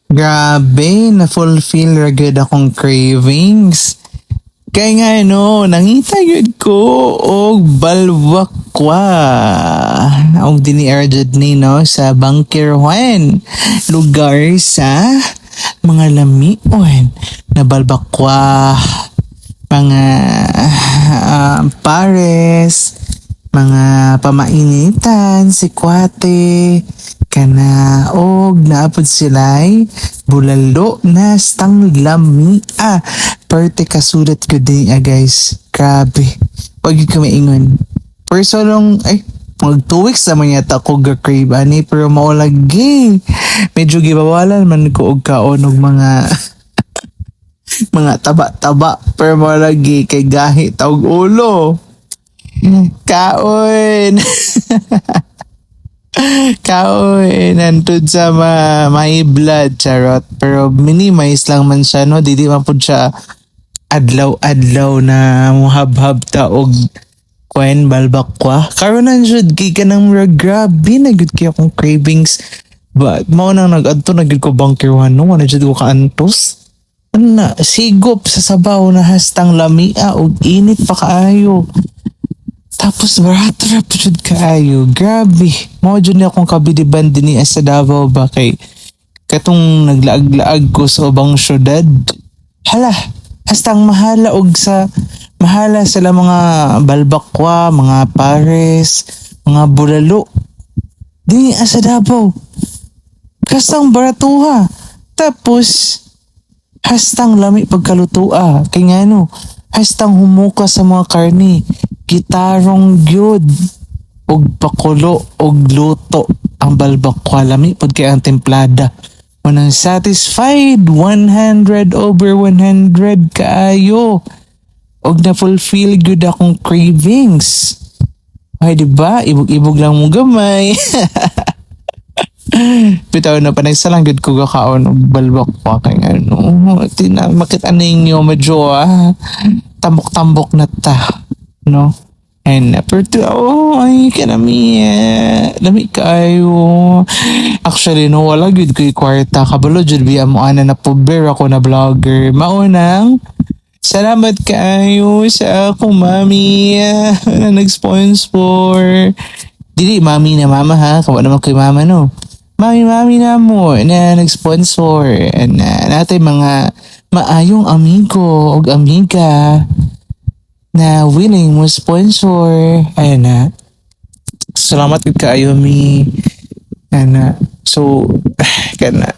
Grabe, na-fulfill ra gyud akong cravings. Kaya nga nangita yun ko og balwakwa. Og diniar jud ni no sa Bangkirwan. Lugar sa mga lamion na balbakwa, mga pares, mga pamainitan, sikwate, kana og naapod sila'y bulalo na stang lamia. Parte kasulat ko din guys. Grabe. Wag yun ko maingon. For so long, mag 2 weeks naman yata ko ga-crave ani pero maulagi. Medyo gibawalan man ko og kaon og mga mga taba-taba pero maulagi kay gahi taog ulo. Kaon. Kaon nandun sa may blood charot pero minimize lang man siya no dili man pud siya adlaw-adlaw na muhabhab ta og kwen balbakwa karon na jud kay kanang mura grabe na gud kay akong cravings but mao nang nag-adto na gid ko Bangkirwan no wala jud ko kaantos na sigop sa sabaw na hastang lamia og init pa kaayo. Tapos barato ra po jud kaayo. Grabe. Mao jud ni akong kabiliban dinhi sa Davao ba kay katong naglaag-laag ko sa ubang syudad. Hala, hastang mahala sila mga balbakwa, mga pares, mga bulalo. Dinhi sa Davao. Hastang baratuha. Tapos hastang lami pagkalutua. Kay nga hastang humuka sa mga karne gitarong gyud og pakulo og luto ang balbakwa lami pod kay ang templada manang satisfied 100 over 100 kaayo og na fulfill gyud akong cravings ay diba ibog-ibog lang mo gamay. Bitaw na panagsalang gud ko gakaon og balbakwa kay makita ninyo medyo tambok-tambok na ta no and ay kanami lami kayo actually no wala gud ko'y kwarta kabalo jud biya mo ana na pober ako na vlogger maunang salamat kayo sa akong mami na nag-sponsor dili mami na mama ha kawa naman kay mama no mami na mo na nag-sponsor and natay mga maayong amigo og amiga na willing mo sponsor. Ayun na. Salamat kaayo mi. So, kana.